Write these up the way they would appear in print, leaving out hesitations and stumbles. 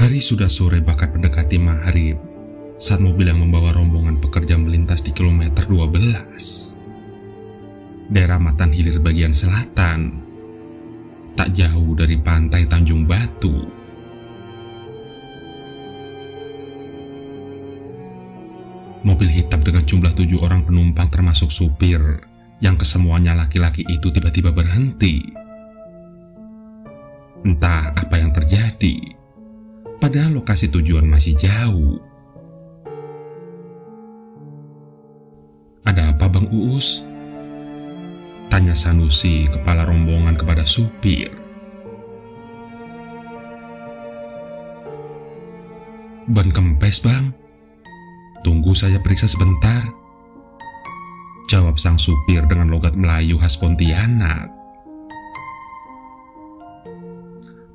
Hari sudah sore bahkan mendekati maghrib saat mobil yang membawa rombongan pekerja melintas di kilometer 12. Daerah Matan Hilir bagian selatan, tak jauh dari pantai Tanjung Batu. Mobil hitam dengan jumlah 7 orang penumpang termasuk supir, yang kesemuanya laki-laki itu tiba-tiba berhenti. Entah apa yang terjadi, padahal lokasi tujuan masih jauh. "Ada apa, Bang Uus?" tanya Sanusi, kepala rombongan, kepada supir. "Ban kempes, Bang. Tunggu saya periksa sebentar," jawab sang supir dengan logat Melayu khas Pontianak.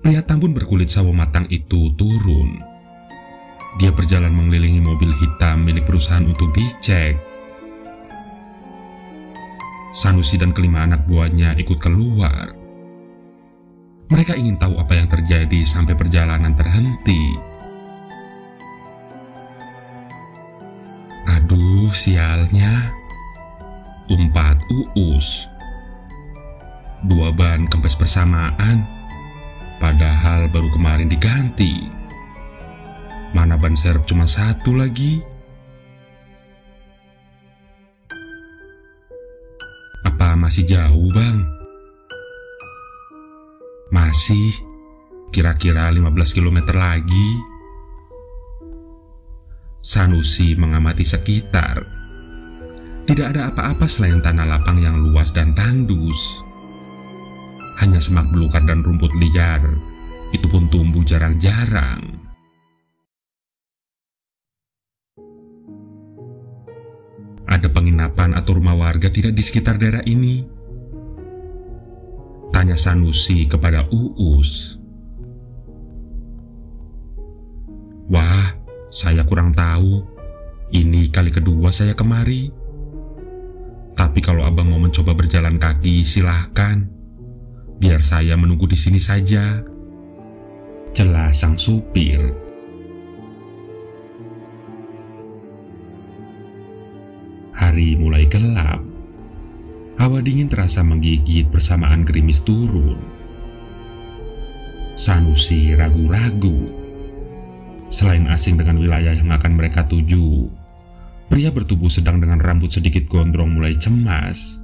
Pria tambun berkulit sawo matang itu turun. Dia berjalan mengelilingi mobil hitam milik perusahaan untuk dicek. Sanusi dan kelima anak buahnya ikut keluar. Mereka ingin tahu apa yang terjadi sampai perjalanan terhenti. "Aduh, sialnya," umpat Uus. "2 ban kempes bersamaan, padahal baru kemarin diganti. Mana ban serep cuma 1 lagi?" "Apa masih jauh, Bang?" "Masih, kira-kira 15 km lagi." Sanusi mengamati sekitar. Tidak ada apa-apa selain tanah lapang yang luas dan tandus. Hanya semak belukar dan rumput liar, itu pun tumbuh jarang-jarang. "Ada penginapan atau rumah warga tidak di sekitar daerah ini?" tanya Sanusi kepada Uus. "Wah, saya kurang tahu. Ini kali kedua saya kemari. Tapi kalau abang mau mencoba berjalan kaki, silahkan. Biar saya menunggu di sini saja," celah sang supir. Hari mulai gelap. Hawa dingin terasa menggigit bersamaan gerimis turun. Sanusi ragu-ragu. Selain asing dengan wilayah yang akan mereka tuju, pria bertubuh sedang dengan rambut sedikit gondrong mulai cemas.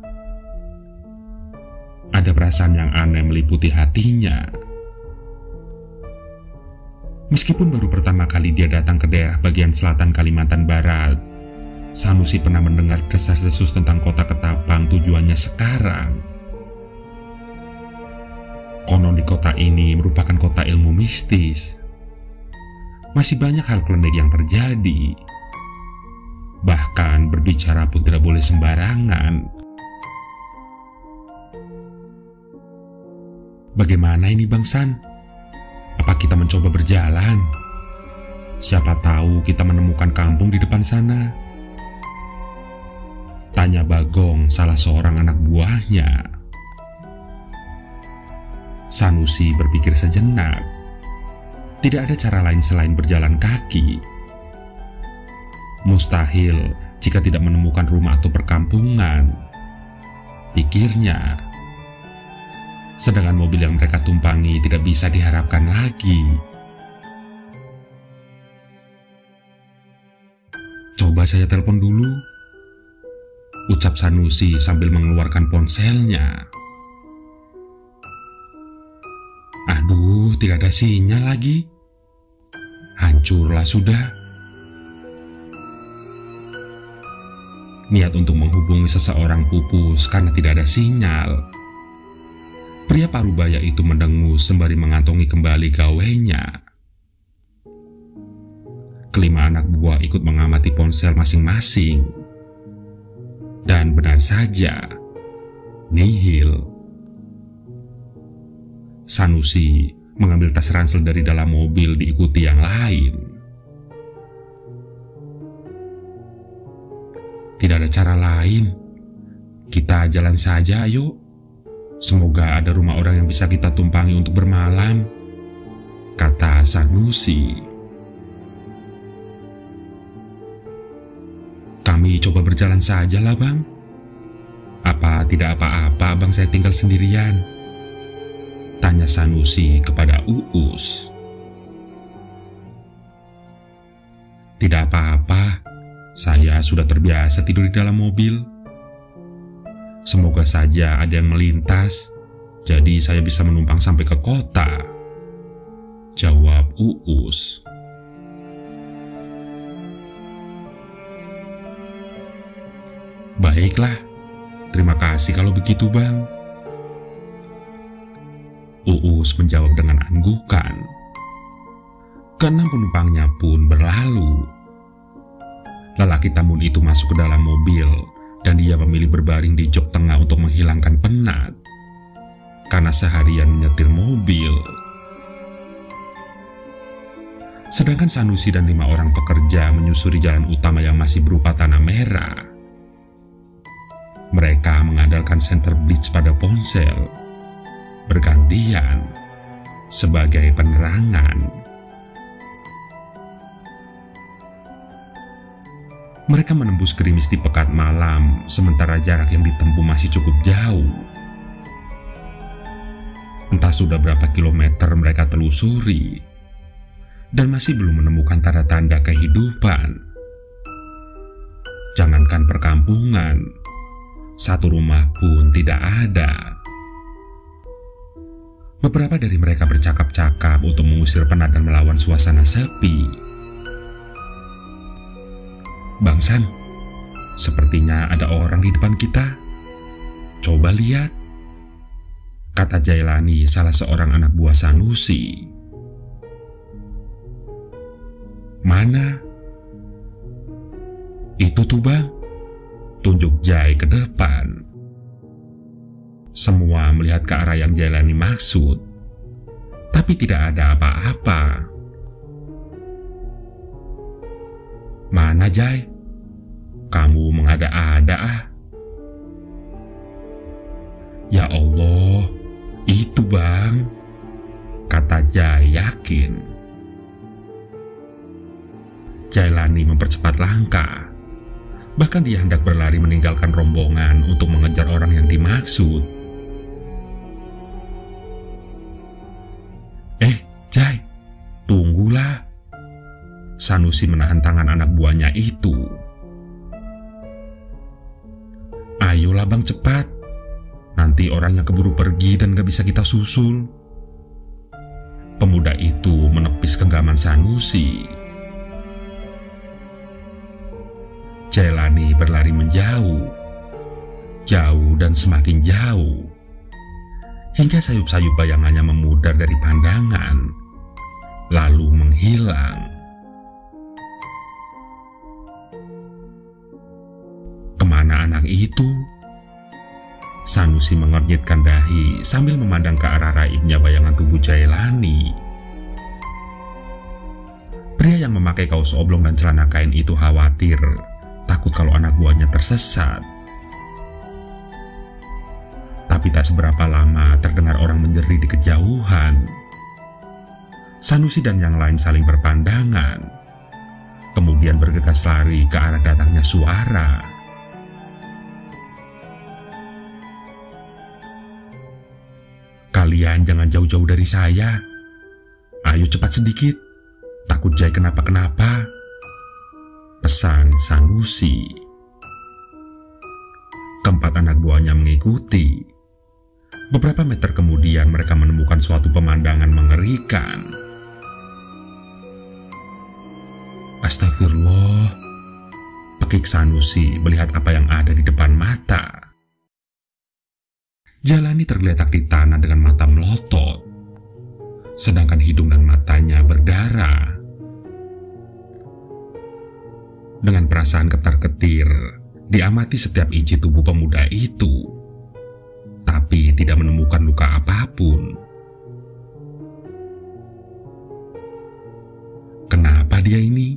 Ada perasaan yang aneh meliputi hatinya. Meskipun baru pertama kali dia datang ke daerah bagian selatan Kalimantan Barat, Sanusi pernah mendengar desas-desus tentang kota Ketapang tujuannya sekarang. Konon di kota ini merupakan kota ilmu mistis. Masih banyak hal klinik yang terjadi. Bahkan berbicara pun tidak boleh sembarangan. "Bagaimana ini, Bang San? Apa kita mencoba berjalan? Siapa tahu kita menemukan kampung di depan sana," tanya Bagong, salah seorang anak buahnya. Sanusi berpikir sejenak. Tidak ada cara lain selain berjalan kaki. Mustahil jika tidak menemukan rumah atau perkampungan, pikirnya. Sedangkan mobil yang mereka tumpangi tidak bisa diharapkan lagi. "Coba saya telepon dulu," ucap Sanusi sambil mengeluarkan ponselnya. "Aduh, tidak ada sinyal lagi. Hancurlah sudah." Niat untuk menghubungi seseorang pupus karena tidak ada sinyal. Pria parubaya itu mendengus sembari mengantongi kembali gawainya. Kelima anak buah ikut mengamati ponsel masing-masing. Dan benar saja, nihil. Sanusi mengambil tas ransel dari dalam mobil diikuti yang lain. "Tidak ada cara lain. Kita jalan saja, ayo. Semoga ada rumah orang yang bisa kita tumpangi untuk bermalam," kata Sanusi. Kami coba berjalan saja lah, Bang. Apa tidak apa-apa abang saya tinggal sendirian? Tanya Sanusi kepada Uus. Tidak apa-apa, saya sudah terbiasa tidur di dalam mobil. Semoga saja ada yang melintas, jadi saya bisa menumpang sampai ke kota, jawab Uus. Baiklah, terima kasih kalau begitu, Bang. Uus menjawab dengan anggukan. Keenam penumpangnya pun berlalu. Lelaki tambun itu masuk ke dalam mobil dan dia memilih berbaring di jok tengah untuk menghilangkan penat karena seharian menyetir mobil. Sedangkan Sanusi dan 5 orang pekerja menyusuri jalan utama yang masih berupa tanah merah. Mereka mengandalkan center bridge pada ponsel, bergantian sebagai penerangan. Mereka menembus gerimis di pekat malam, sementara jarak yang ditempuh masih cukup jauh. Entah sudah berapa kilometer mereka telusuri, dan masih belum menemukan tanda-tanda kehidupan. Jangankan perkampungan, satu rumah pun tidak ada. Beberapa dari mereka bercakap-cakap untuk mengusir penat dan melawan suasana sepi. Bang San, sepertinya ada orang di depan kita. Coba lihat, kata Jailani, salah seorang anak buah Sanusi. Mana? Itu tuh, Bang, tunjuk Jai ke depan. Semua melihat ke arah yang Jailani maksud, tapi tidak ada apa-apa. Mana, Jai? Kamu mengada-ada ah. Ya Allah, itu Bang, kata Jai yakin. Jailani mempercepat langkah. Bahkan dia hendak berlari meninggalkan rombongan untuk mengejar orang yang dimaksud. Jai, tunggulah. Sanusi menahan tangan anak buahnya itu. Ayolah Bang, cepat. Nanti orangnya keburu pergi dan gak bisa kita susul. Pemuda itu menepis genggaman Sanusi. Jailani berlari menjauh, jauh dan semakin jauh, hingga sayup-sayup bayangannya memudar dari pandangan, lalu menghilang. Kemana anak itu? Sanusi mengernyitkan dahi sambil memandang ke arah raibnya bayangan tubuh Jailani. Pria yang memakai kaos oblong dan celana kain itu khawatir, takut kalau anak buahnya tersesat. Tapi tak seberapa lama terdengar orang menjerit di kejauhan. Sanusi dan yang lain saling berpandangan, kemudian bergegas lari ke arah datangnya suara. Kalian jangan jauh-jauh dari saya. Ayo cepat sedikit, takut Jai kenapa-kenapa, pesan Sanusi. Keempat anak buahnya mengikuti. Beberapa meter kemudian mereka menemukan suatu pemandangan mengerikan. Astagfirullah, pekik Sanusi melihat apa yang ada di depan mata. Jailani tergeletak di tanah dengan mata melotot, sedangkan hidung dan matanya berdarah. Dengan perasaan ketar-ketir, diamati setiap inci tubuh pemuda itu, tapi tidak menemukan luka apapun. Kenapa dia ini?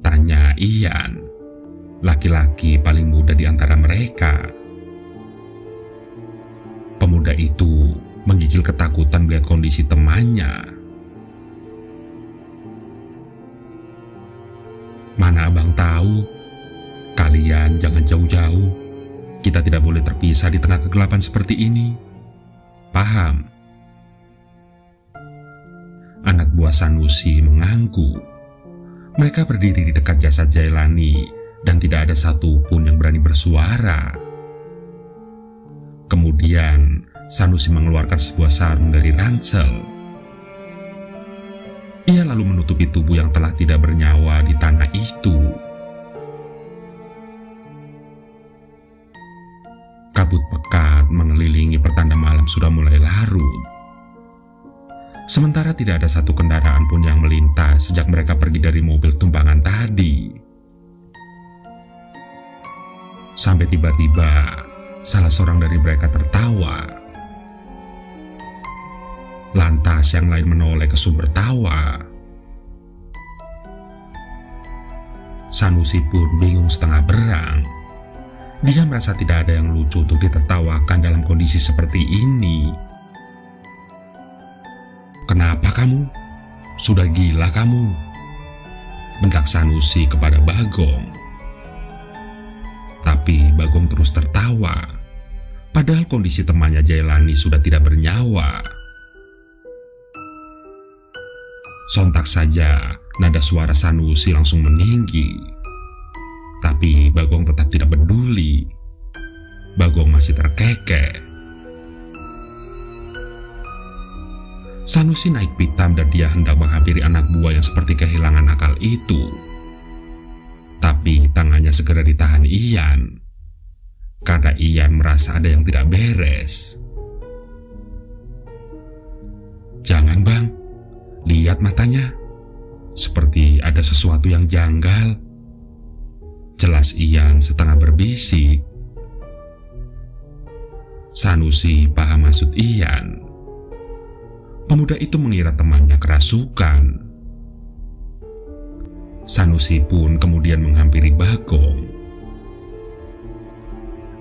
Tanya Ian, laki-laki paling muda di antara mereka. Pemuda itu menggigil ketakutan melihat kondisi temannya. Mana abang tahu? Kalian jangan jauh-jauh. Kita tidak boleh terpisah di tengah kegelapan seperti ini. Paham? Anak buah Sanusi mengangguk. Mereka berdiri di dekat jasad Jailani dan tidak ada satupun yang berani bersuara. Kemudian Sanusi mengeluarkan sebuah sarung dari ransel. Ia lalu menutupi tubuh yang telah tidak bernyawa di tanah itu. Kabut pekat mengelilingi pertanda malam sudah mulai larut. Sementara tidak ada satu kendaraan pun yang melintas sejak mereka pergi dari mobil tumpangan tadi. Sampai tiba-tiba salah seorang dari mereka tertawa. Lantas yang lain menoleh ke sumber tawa. Sanusi pun bingung setengah berang. Dia merasa tidak ada yang lucu untuk ditertawakan dalam kondisi seperti ini. "Kenapa kamu? Sudah gila kamu?" bentak Sanusi kepada Bagong. Tapi Bagong terus tertawa, padahal kondisi temannya Jailani sudah tidak bernyawa. Sontak saja nada suara Sanusi langsung meninggi. Tapi Bagong tetap tidak peduli. Bagong masih terkekeh. Sanusi naik pitam dan dia hendak menghampiri anak buah yang seperti kehilangan akal itu. Tapi tangannya segera ditahan Ian. Karena Ian merasa ada yang tidak beres. "Jangan bang, lihat matanya. Seperti ada sesuatu yang janggal," jelas Ian setengah berbisik. Sanusi paham maksud Ian. Pemuda itu mengira temannya kerasukan. Sanusi pun kemudian menghampiri Bagong.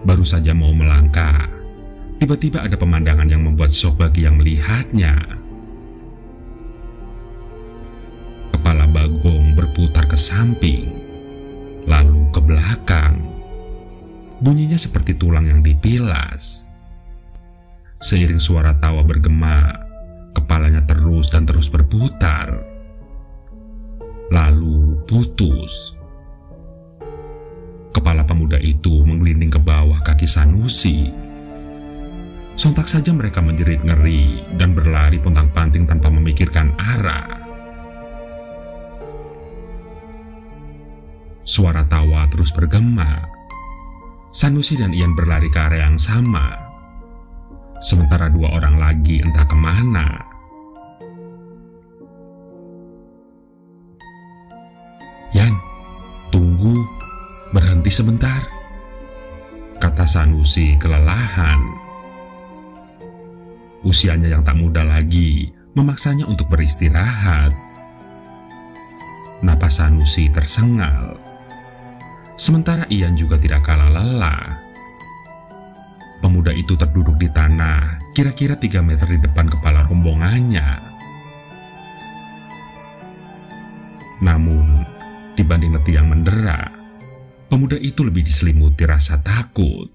Baru saja mau melangkah, tiba-tiba ada pemandangan yang membuat syok bagi yang melihatnya. Kepala Bagong berputar ke samping, lalu ke belakang. Bunyinya seperti tulang yang dipilas. Seiring suara tawa bergema, kepalanya terus dan terus berputar, lalu putus. Kepala pemuda itu menggelinding ke bawah kaki Sanusi. Sontak saja mereka menjerit ngeri dan berlari pontang-panting tanpa memikirkan arah. Suara tawa terus bergema. Sanusi dan Ian berlari ke area yang sama. Sementara dua orang lagi entah kemana. "Yan, tunggu, berhenti sebentar," kata Sanusi kelelahan. Usianya yang tak muda lagi memaksanya untuk beristirahat. Napas Sanusi tersengal. Sementara Ian juga tidak kalah lelah. Pemuda itu terduduk di tanah kira-kira 3 meter di depan kepala rombongannya. Namun, dibanding letih yang mendera, pemuda itu lebih diselimuti rasa takut.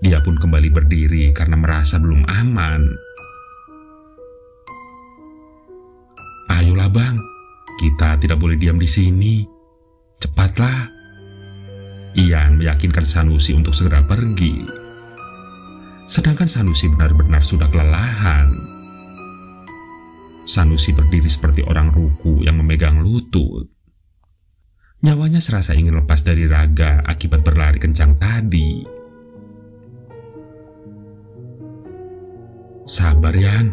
Dia pun kembali berdiri karena merasa belum aman. "Ayolah bang, kita tidak boleh diam di sini. Cepatlah." Ian meyakinkan Sanusi untuk segera pergi. Sedangkan Sanusi benar-benar sudah kelelahan. Sanusi berdiri seperti orang ruku yang memegang lutut. Nyawanya serasa ingin lepas dari raga akibat berlari kencang tadi. "Sabar Yan,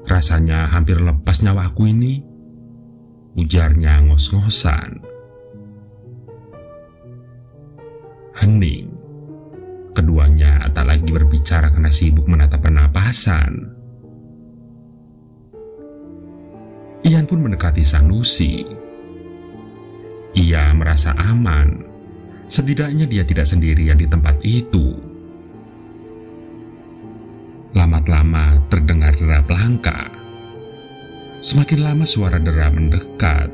rasanya hampir lepas nyawaku ini," ujarnya ngos-ngosan. Hening. Keduanya tak lagi berbicara karena sibuk menatap pernapasan. Ian pun mendekati Sanusi. Ia merasa aman. Setidaknya dia tidak sendirian di tempat itu. Lama-lama terdengar derap langkah. Semakin lama suara dera mendekat.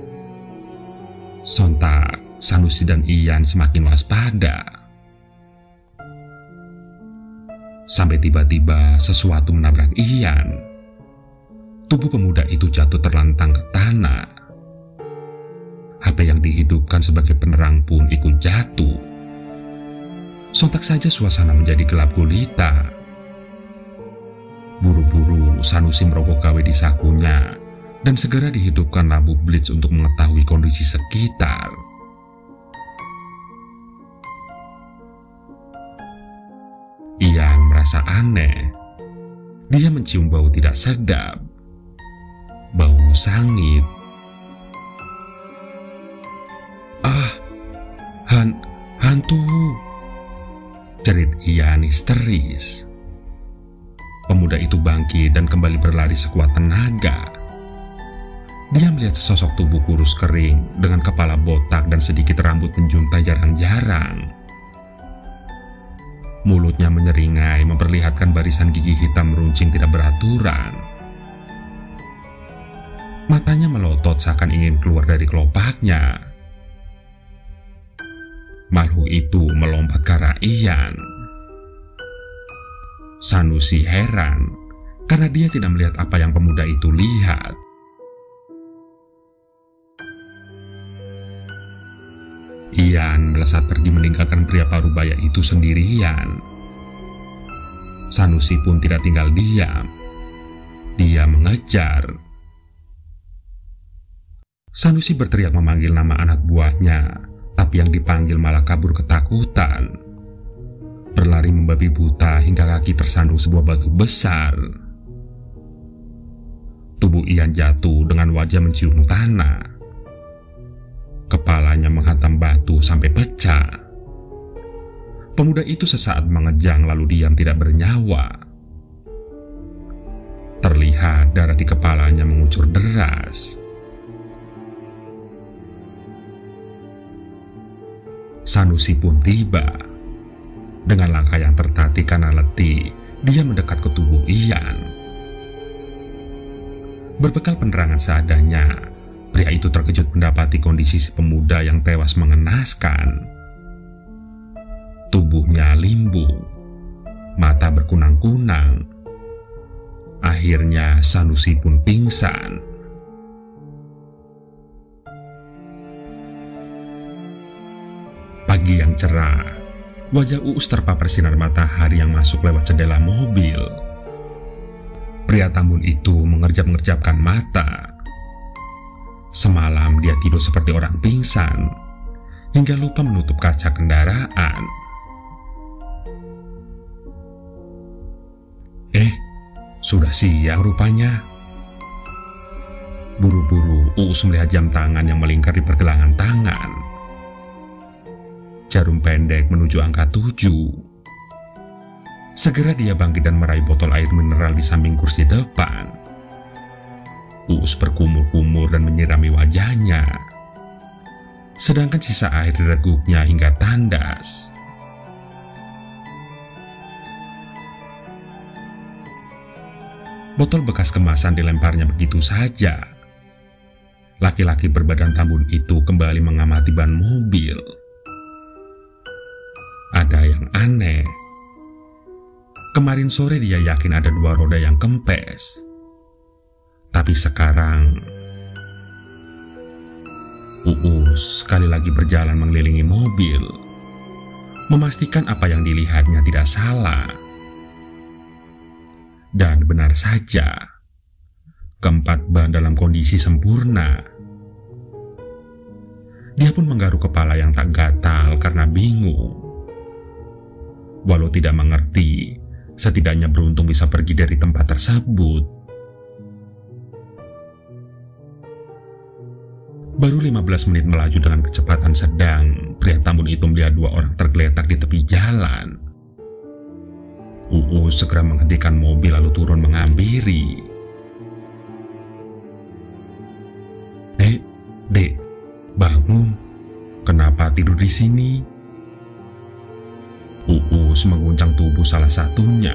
Sontak, Sanusi dan Ian semakin waspada. Sampai tiba-tiba sesuatu menabrak Ian. Tubuh pemuda itu jatuh terlentang ke tanah. HP yang dihidupkan sebagai penerang pun ikut jatuh. Sontak saja suasana menjadi gelap gulita. Buru-buru Sanusi merogoh gawe di sakunya dan segera dihidupkan lampu blitz untuk mengetahui kondisi sekitar. Ian merasa aneh. Dia mencium bau tidak sedap. Bau sangit. "Ah, hantu!" jerit Ian histeris. Pemuda itu bangkit dan kembali berlari sekuat tenaga. Dia melihat sesosok tubuh kurus kering dengan kepala botak dan sedikit rambut menjuntai jarang-jarang. Mulutnya menyeringai memperlihatkan barisan gigi hitam meruncing tidak beraturan. Matanya melotot seakan ingin keluar dari kelopaknya. Makhluk itu melompat ke arah Ian. Sanusi heran karena dia tidak melihat apa yang pemuda itu lihat. Ian melesat pergi meninggalkan pria parubaya itu sendirian. Sanusi pun tidak tinggal diam. Dia mengejar. Sanusi berteriak memanggil nama anak buahnya, tapi yang dipanggil malah kabur ketakutan. Berlari membabi buta hingga kaki tersandung sebuah batu besar. Tubuh Ian jatuh dengan wajah mencium tanah. Kepalanya menghantam batu sampai pecah. Pemuda itu sesaat mengejang lalu diam tidak bernyawa. Terlihat darah di kepalanya mengucur deras. Sanusi pun tiba. Dengan langkah yang tertatih karena letih, dia mendekat ke tubuh Ian. Berbekal penerangan seadanya, pria itu terkejut mendapati kondisi si pemuda yang tewas mengenaskan. Tubuhnya limbung, mata berkunang-kunang. Akhirnya Sanusi pun pingsan. Pagi yang cerah, wajah Uus terpapar sinar matahari yang masuk lewat jendela mobil. Pria tambun itu mengerjap-ngerjapkan mata. Semalam dia tidur seperti orang pingsan, hingga lupa menutup kaca kendaraan. Sudah siang rupanya. Buru-buru Uus melihat jam tangan yang melingkar di pergelangan tangan. Jarum pendek menuju angka 7. Segera dia bangkit dan meraih botol air mineral di samping kursi depan. Uus berkumur-kumur dan menyirami wajahnya. Sedangkan sisa air direguknya hingga tandas. Botol bekas kemasan dilemparnya begitu saja. Laki-laki berbadan tambun itu kembali mengamati ban mobil. Ada yang aneh. Kemarin sore dia yakin ada 2 roda yang kempes. Tapi sekarang Uus sekali lagi berjalan mengelilingi mobil, memastikan apa yang dilihatnya tidak salah. Dan benar saja, keempat ban dalam kondisi sempurna. Dia pun menggaruk kepala yang tak gatal karena bingung. Walau tidak mengerti, setidaknya beruntung bisa pergi dari tempat tersebut. Baru 15 menit melaju dengan kecepatan sedang, pria tambun itu melihat 2 orang tergeletak di tepi jalan. Uus segera menghentikan mobil lalu turun menghampiri. Dek, bangun. Kenapa tidur di sini? Uus mengguncang tubuh salah satunya.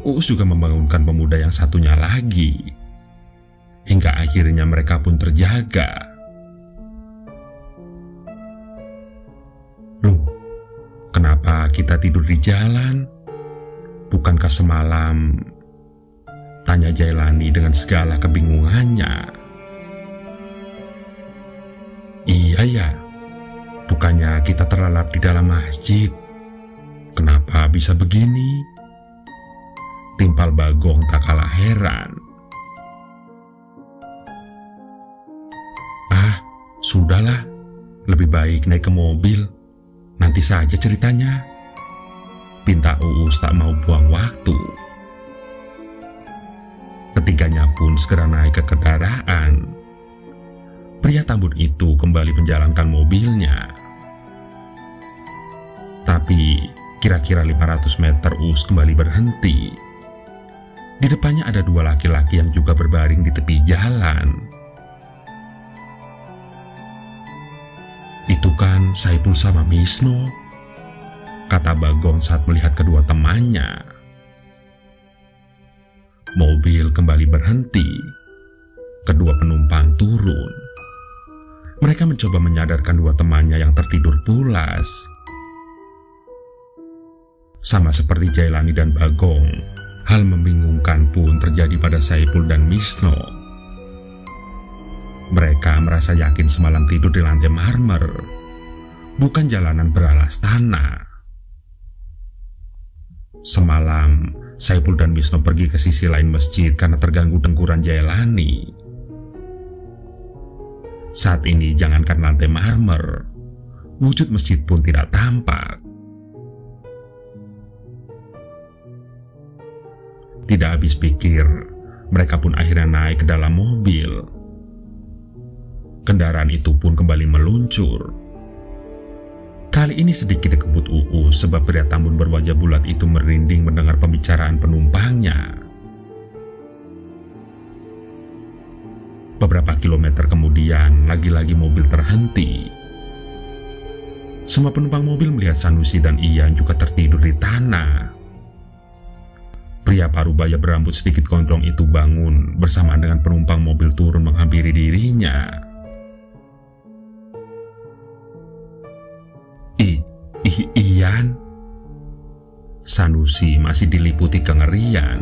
Uus juga membangunkan pemuda yang satunya lagi. hingga akhirnya mereka pun terjaga. Loh, kenapa kita tidur di jalan? Bukankah semalam? Tanya Jailani dengan segala kebingungannya. Iya ya, bukannya kita terlelap di dalam masjid. Kenapa bisa begini? Timpal Bagong tak kalah heran. Ah, sudahlah, lebih baik naik ke mobil. Nanti saja ceritanya. Pinta Uus tak mau buang waktu. Ketiganya pun segera naik ke kendaraan. Pria Tambun itu kembali menjalankan mobilnya. Tapi kira-kira 500 meter Uus kembali berhenti. Di depannya ada dua laki-laki yang juga berbaring di tepi jalan. Itu kan Saipul sama Misno, kata Bagong saat melihat kedua temannya. Mobil kembali berhenti. Kedua penumpang turun. Mereka mencoba menyadarkan dua temannya yang tertidur pulas. Sama seperti Jailani dan Bagong, hal membingungkan pun terjadi pada Saipul dan Misno. Mereka merasa yakin semalam tidur di lantai marmer, bukan jalanan beralas tanah. Semalam, Saipul dan Misno pergi ke sisi lain masjid karena terganggu dengkuran Jailani. Saat ini jangankan lantai marmer, wujud masjid pun tidak tampak. Tidak habis pikir, mereka pun akhirnya naik ke dalam mobil. Kendaraan itu pun kembali meluncur. Kali ini sedikit dikebut Uus sebab pria Tambun berwajah bulat itu merinding mendengar pembicaraan penumpangnya. Beberapa kilometer kemudian, lagi-lagi mobil terhenti. Semua penumpang mobil melihat Sanusi dan Ian juga tertidur di tanah. Pria parubaya berambut sedikit gondrong itu bangun bersamaan dengan penumpang mobil turun menghampiri dirinya. Ian? Sanusi masih diliputi kengerian,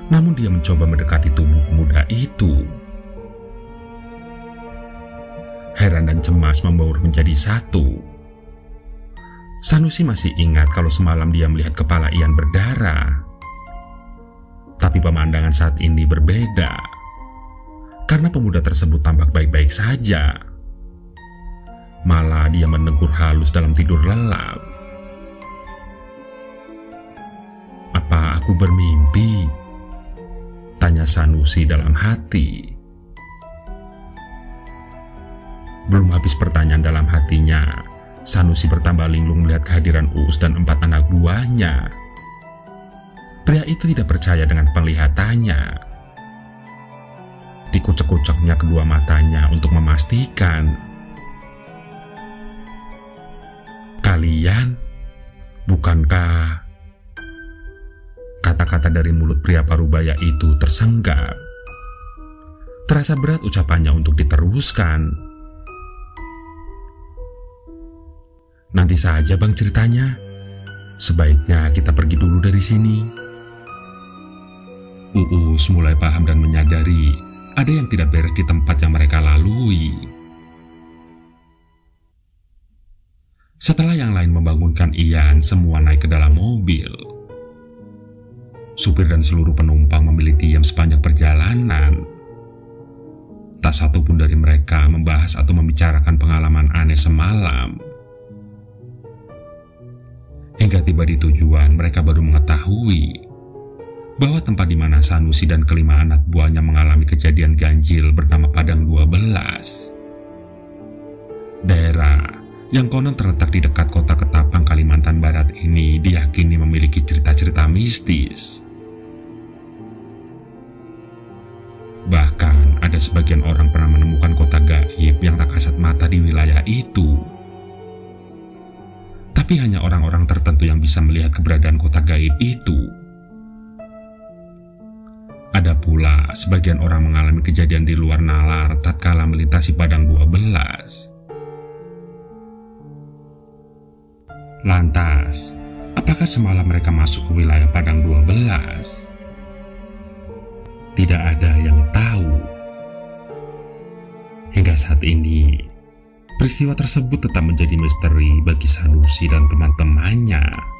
namun dia mencoba mendekati tubuh pemuda itu. Heran dan cemas membaur menjadi satu. Sanusi masih ingat kalau semalam dia melihat kepala Ian berdarah. Tapi pemandangan saat ini berbeda, karena pemuda tersebut tampak baik-baik saja. Malah dia menegur halus dalam tidur lelap. Apa aku bermimpi? Tanya Sanusi dalam hati. Belum habis pertanyaan dalam hatinya, Sanusi bertambah linglung melihat kehadiran Uus dan 4 anak buahnya. Pria itu tidak percaya dengan penglihatannya. Dikucek-kuceknya kedua matanya untuk memastikan. Kalian? Bukankah? Kata-kata dari mulut pria parubaya itu tersenggap. Terasa berat ucapannya untuk diteruskan. Nanti saja bang ceritanya. Sebaiknya kita pergi dulu dari sini. Uus mulai paham dan menyadari ada yang tidak beres di tempat yang mereka lalui. Setelah yang lain membangunkan Ian, semua naik ke dalam mobil. Supir dan seluruh penumpang memilih diam sepanjang perjalanan. Tak satu pun dari mereka membahas atau membicarakan pengalaman aneh semalam. Hingga tiba di tujuan, mereka baru mengetahui bahwa tempat di mana Sanusi dan kelima anak buahnya mengalami kejadian ganjil bernama Padang 12. Daerah yang konon terletak di dekat kota Ketapang, Kalimantan Barat ini diyakini memiliki cerita-cerita mistis. Bahkan ada sebagian orang pernah menemukan kota gaib yang tak kasat mata di wilayah itu. Tapi hanya orang-orang tertentu yang bisa melihat keberadaan kota gaib itu. Ada pula sebagian orang mengalami kejadian di luar nalar tatkala melintasi Padang 12. Lantas, apakah semalam mereka masuk ke wilayah Padang 12? Tidak ada yang tahu. Hingga saat ini, peristiwa tersebut tetap menjadi misteri bagi Sanusi dan teman-temannya.